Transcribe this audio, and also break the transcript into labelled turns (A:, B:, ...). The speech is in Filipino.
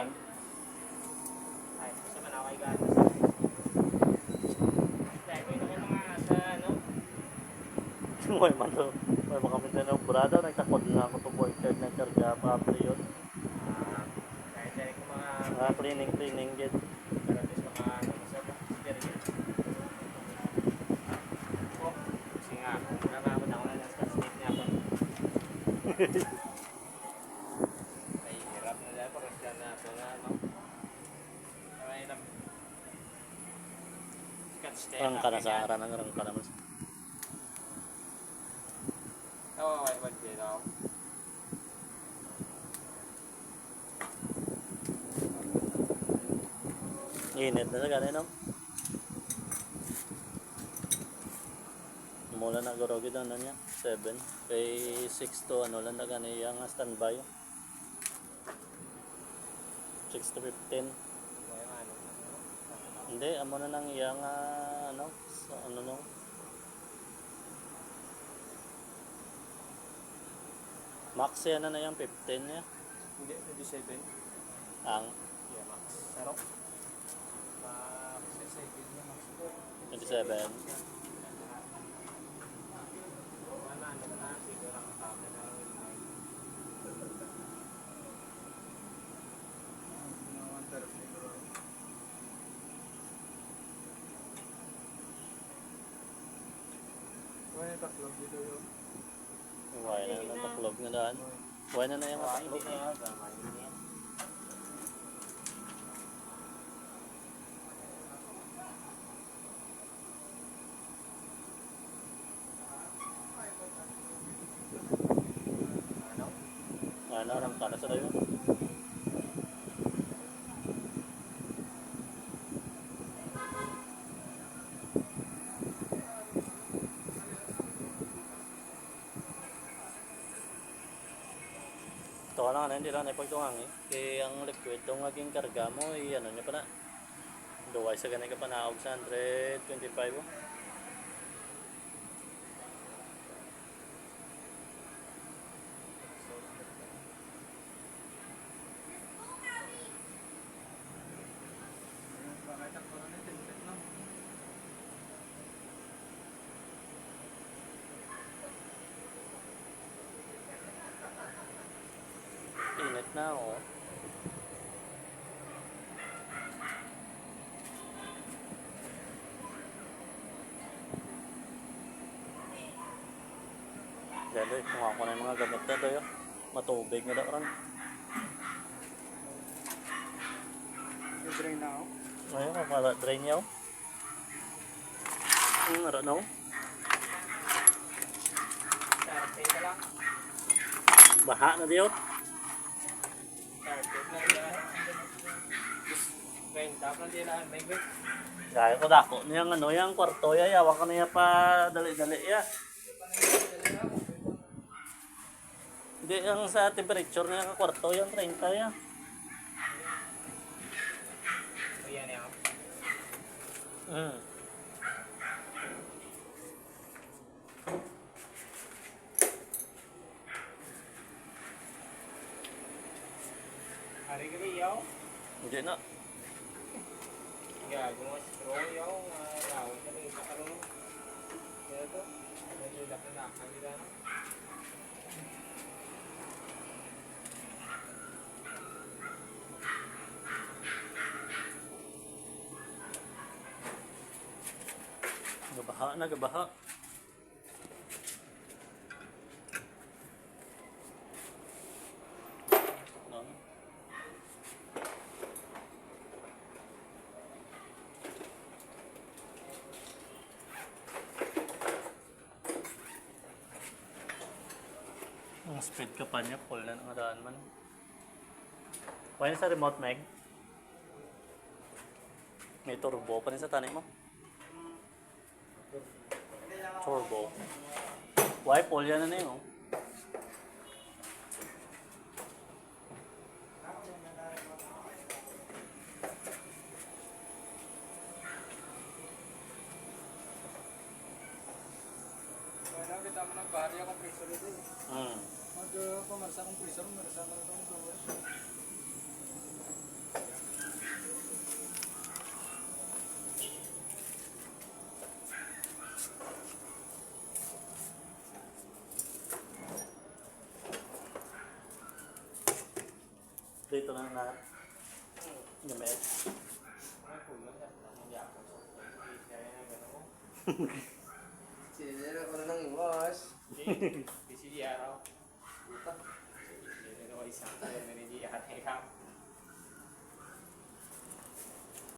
A: naman.
B: Ay, kasi manakay gana sa... Dahil ko yung mga sa ano.
A: May man to. May mga Mindanao brada. Nagtakod na ako to boy card na karga pa yun.
B: Dahil ko mga...
A: Mga cleaning din.
B: Pero at least mga ano sa experience. Oh, kasi nga ako. Nakakot ako na lang sa state niya ako. Ay, hirap na dahil. Parang siya na ito na ano. Ay, hirap.
A: Rang ka na sa araw ng rang ka naman.
B: Oo, wag dito.
A: Init na sa ganun, no? Mula na gorogi doon na niya. 7. Kay 6 to ano lang na ganun yung standby. 6 to 15. Hindi, amo na nang iyang ano, so, ano no. Max yan na yung 15 niya.
B: Hindi, 27.
A: Ang
B: Yeah, max. Sarap. Max, 27 na max.
A: 27.
B: Wala taklog dito yun.
A: Huwag na nataklog na daan. Huwag na yung nataklog. Ano, rang ka na sa dayo. Ito ka lang, hindi lang ipagtungang eh. Kaya ang liquid, itong naging karga mo, ano niya pa na. Duway sa ganun ka pa na, 125 oh. Init na ako. Dali, kung ako na yung mga gamit na doon. Matubig na doon.
B: Drain na ako.
A: Ayun, mala-drain niya. Ano no?
B: Started na lang.
A: Baha na diyo.
B: Started na yan. Drain tap na din lang. May wait.
A: Gaya ko dako niyang ano, yung kwarto ya, yawa ka niya pa dali-dali ya. Hindi, yung sa temperature niya ng kwarto, yung 30 ya.
B: Ayan yan. Hari ka ba yaw?
A: Hindi na.
B: Gago mo straw yaw. Rawin ka lang isa ka rin. Kaya to. Medyo laki-laki nila.
A: Gabaha na, gabaha. No? Ang speed ka pa niya, full na nakadaan man. Pwede sa remote mag? May turbo pa rin sa tanim mo. Turbo. Why full yan na yun?
B: Kita mo nagbahari ang compressor ito. Mag-pumarsa ang compressor, marasa mo na itong
A: dito lang lahat. Gamit.
B: Ay, kulang yan. Hindi ako. Hindi kaya na gano'n.
C: Sinira ko na ng iwas.
B: Hindi. Hindi siya araw. Hindi na ko isang tayo na hindi ate ka.